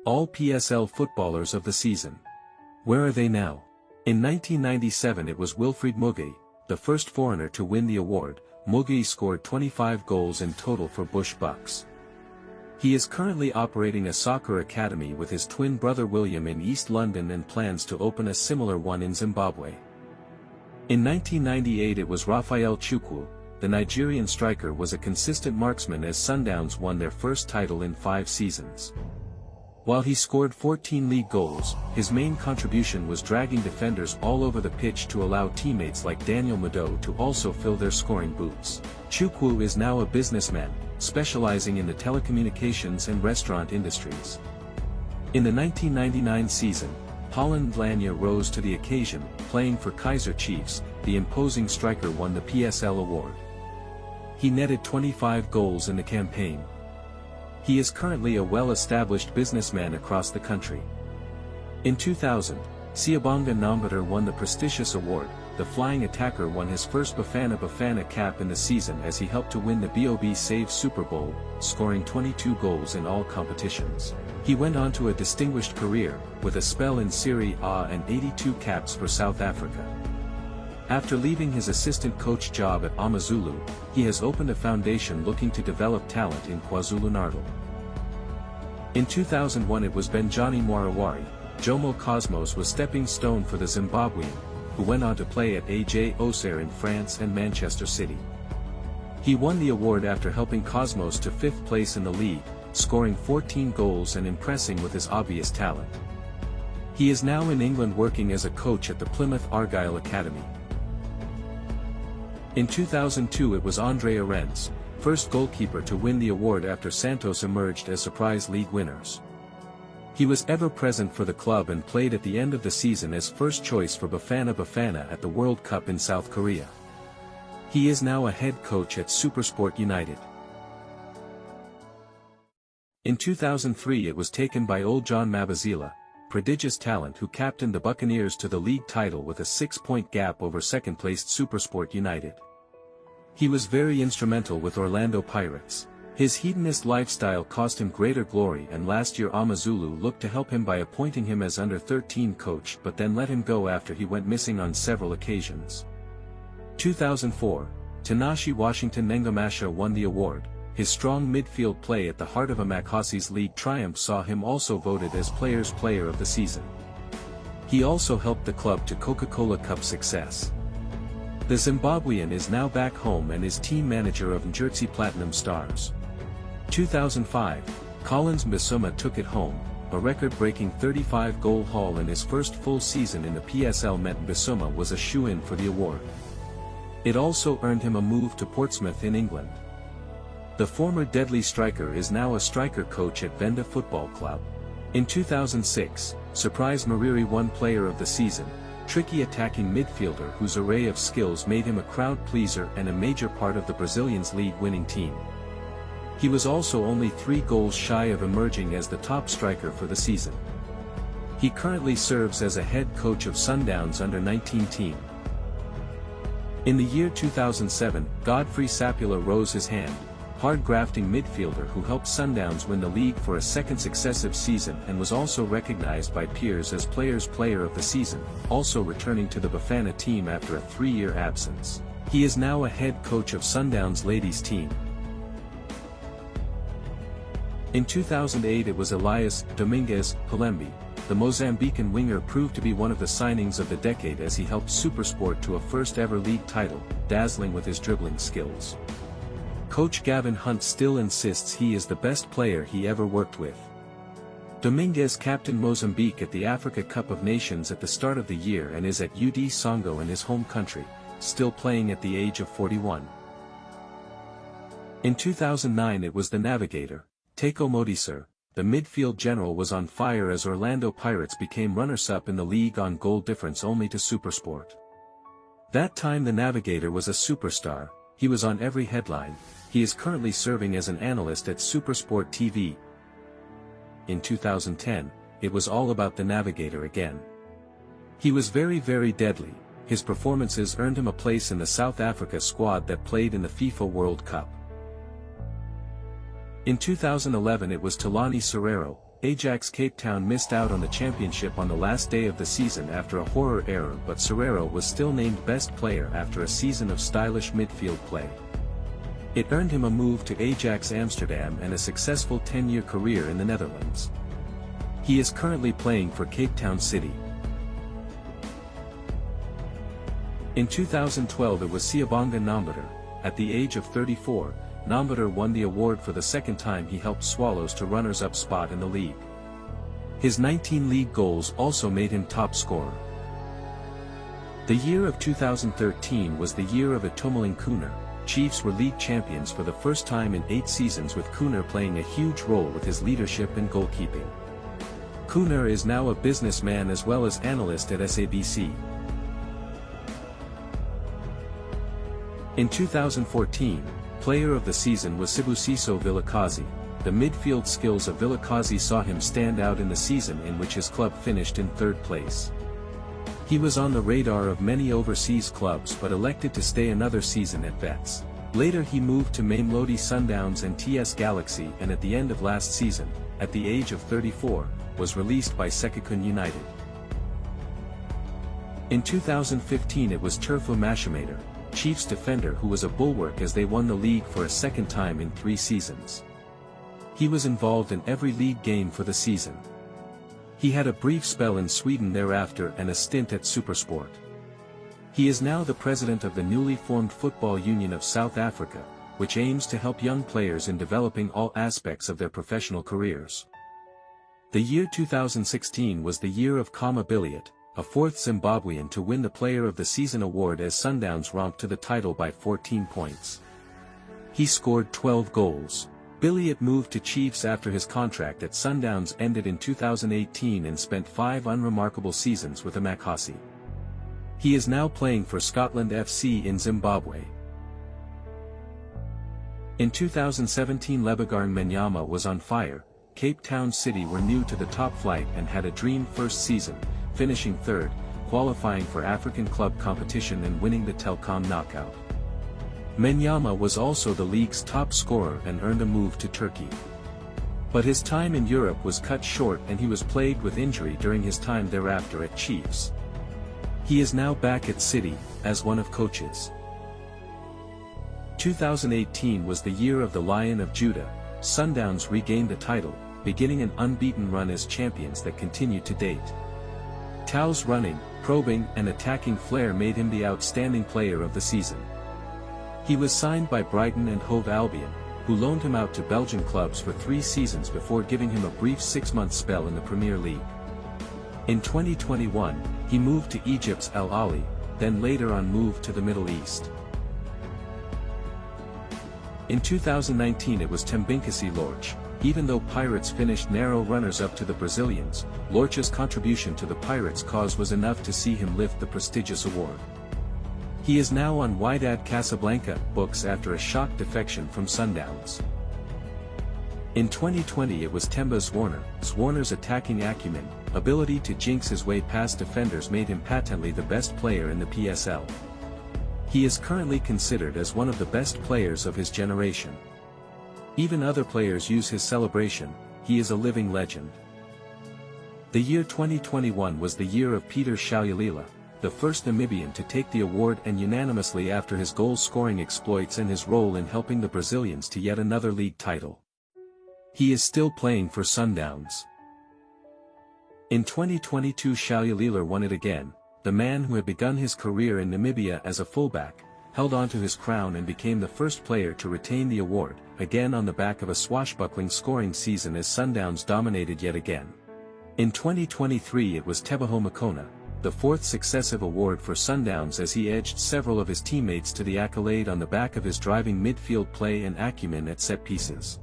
All PSL footballers of the season. Where are they now? In 1997 it was Wilfried Mugai, the first foreigner to win the award. Mugai scored 25 goals in total for Bush Bucks. He is currently operating a soccer academy with his twin brother William in East London and plans to open a similar one in Zimbabwe. In 1998 it was Raphael Chukwu, the Nigerian striker, was a consistent marksman as Sundowns won their first title in 5 seasons. While he scored 14 league goals, his main contribution was dragging defenders all over the pitch to allow teammates like Daniel Mado to also fill their scoring boots. Chukwu is now a businessman, specializing in the telecommunications and restaurant industries. In the 1999 season, Holland Lanya rose to the occasion, playing for Kaizer Chiefs. The imposing striker won the PSL award. He netted 25 goals in the campaign. He is currently a well-established businessman across the country. In 2000, Siyabonga Nambatar won the prestigious award. The flying attacker won his first Bafana Bafana cap in the season as he helped to win the BOB Save Super Bowl, scoring 22 goals in all competitions. He went on to a distinguished career, with a spell in Serie A and 82 caps for South Africa. After leaving his assistant coach job at AmaZulu, he has opened a foundation looking to develop talent in KwaZulu-Natal. In 2001 it was Benjani Mwarawari. Jomo Cosmos was stepping stone for the Zimbabwean, who went on to play at AJ Auxerre in France and Manchester City. He won the award after helping Cosmos to 5th place in the league, scoring 14 goals and impressing with his obvious talent. He is now in England working as a coach at the Plymouth Argyle Academy. In 2002 it was Andre Arendse, first goalkeeper to win the award after Santos emerged as surprise league winners. He was ever present for the club and played at the end of the season as first choice for Bafana Bafana at the World Cup in South Korea. He is now a head coach at SuperSport United. In 2003 it was taken by Old John Mabazila, prodigious talent who captained the Buccaneers to the league title with a 6-point gap over second-placed SuperSport United. He was very instrumental with Orlando Pirates. His hedonist lifestyle cost him greater glory, and last year AmaZulu looked to help him by appointing him as under-13 coach but then let him go after he went missing on several occasions. 2004, Tanashi Washington Nengamasha won the award. His strong midfield play at the heart of a Makhosi's league triumph saw him also voted as Players' Player of the Season. He also helped the club to Coca-Cola Cup success. The Zimbabwean is now back home and is team manager of Njurtsi Platinum Stars. 2005, Collins Mbisuma took it home. A record-breaking 35-goal haul in his first full season in the PSL meant Mbisuma was a shoo-in for the award. It also earned him a move to Portsmouth in England. The former deadly striker is now a striker coach at Venda Football Club. In 2006, Surprise Mariri won Player of the Season, tricky attacking midfielder whose array of skills made him a crowd pleaser and a major part of the Brazilians' league-winning team. He was also only 3 goals shy of emerging as the top striker for the season. He currently serves as a head coach of Sundowns under-19 team. In the year 2007, Godfrey Sapula rose his hand, hard-grafting midfielder who helped Sundowns win the league for a second successive season and was also recognized by peers as Players' Player of the Season, also returning to the Bafana team after a 3-year absence. He is now a head coach of Sundowns ladies team. In 2008 it was Elias Domingues Palembi. The Mozambican winger proved to be one of the signings of the decade as he helped SuperSport to a first-ever league title, dazzling with his dribbling skills. Coach Gavin Hunt still insists he is the best player he ever worked with. Domingues captained Mozambique at the Africa Cup of Nations at the start of the year and is at UD Songo in his home country, still playing at the age of 41. In 2009 it was the Navigator, Teko Modise. The midfield general was on fire as Orlando Pirates became runners-up in the league on goal difference only to SuperSport. That time the Navigator was a superstar. He was on every headline. He is currently serving as an analyst at SuperSport TV. In 2010, it was all about the Navigator again. He was very deadly. His performances earned him a place in the South Africa squad that played in the FIFA World Cup. In 2011 it was Talani Serrero, Ajax Cape Town missed out on the championship on the last day of the season after a horror error, but Serrero was still named best player after a season of stylish midfield play. It earned him a move to Ajax Amsterdam and a successful 10-year career in the Netherlands. He is currently playing for Cape Town City. In 2012 it was Siyabonga Navigator. At the age of 34, Navigator won the award for the second time he helped Swallows to runners-up spot in the league. His 19 league goals also made him top scorer. The year of 2013 was the year of Itumeleng Khune. Chiefs were league champions for the first time in 8 seasons, with Khune playing a huge role with his leadership and goalkeeping. Khune is now a businessman as well as analyst at SABC. In 2014, Player of the Season was Sibusiso Vilakazi. The midfield skills of Vilakazi saw him stand out in the season in which his club finished in 3rd place. He was on the radar of many overseas clubs but elected to stay another season at Vets. Later he moved to Mamelodi Sundowns and TS Galaxy, and at the end of last season, at the age of 34, was released by Sekhukhune United. In 2015 it was Turfu Mashimator, Chiefs defender, who was a bulwark as they won the league for a second time in 3 seasons. He was involved in every league game for the season. He had a brief spell in Sweden thereafter and a stint at SuperSport. He is now the president of the newly formed Football Union of South Africa, which aims to help young players in developing all aspects of their professional careers. The year 2016 was the year of Kama Billiat, a 4th Zimbabwean to win the Player of the Season award as Sundowns romped to the title by 14 points. He scored 12 goals. Billiat moved to Chiefs after his contract at Sundowns ended in 2018 and spent 5 unremarkable seasons with Amakhosi. He is now playing for Scotland FC in Zimbabwe. In 2017 Lebagarn Menyama was on fire. Cape Town City were new to the top flight and had a dream first season, finishing 3rd, qualifying for African club competition and winning the Telkom knockout. Menyama was also the league's top scorer and earned a move to Turkey. But his time in Europe was cut short and he was plagued with injury during his time thereafter at Chiefs. He is now back at City, as one of coaches. 2018 was the year of the Lion of Judah. Sundowns regained the title, beginning an unbeaten run as champions that continued to date. Tau's running, probing and attacking flair made him the outstanding player of the season. He was signed by Brighton and Hove Albion, who loaned him out to Belgian clubs for 3 seasons before giving him a brief 6-month spell in the Premier League. In 2021, he moved to Egypt's Al Ahly, then later on moved to the Middle East. In 2019 it was Thembinkosi Lorch. Even though Pirates finished narrow runners-up to the Brazilians, Lorch's contribution to the Pirates' cause was enough to see him lift the prestigious award. He is now on Wydad Casablanca books after a shock defection from Sundowns. In 2020 it was Themba Zwarner. Zwarner's attacking acumen, ability to jinx his way past defenders made him patently the best player in the PSL. He is currently considered as one of the best players of his generation. Even other players use his celebration. He is a living legend. The year 2021 was the year of Peter Shaulilila, the first Namibian to take the award, and unanimously after his goal-scoring exploits and his role in helping the Brazilians to yet another league title. He is still playing for Sundowns. In 2022 Shaulilila won it again. The man who had begun his career in Namibia as a fullback, held on to his crown and became the first player to retain the award, again on the back of a swashbuckling scoring season as Sundowns dominated yet again. In 2023 it was Teboho Makona, the 4th successive award for Sundowns, as he edged several of his teammates to the accolade on the back of his driving midfield play and acumen at set pieces.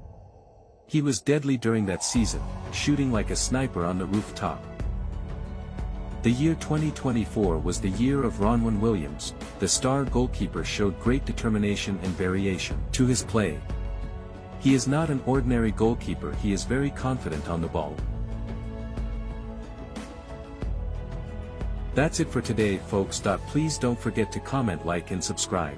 He was deadly during that season, shooting like a sniper on the rooftop. The year 2024 was the year of Ronwen Williams. The star goalkeeper showed great determination and variation to his play. He is not an ordinary goalkeeper, he is very confident on the ball. That's it for today, folks. Please don't forget to comment, like and subscribe.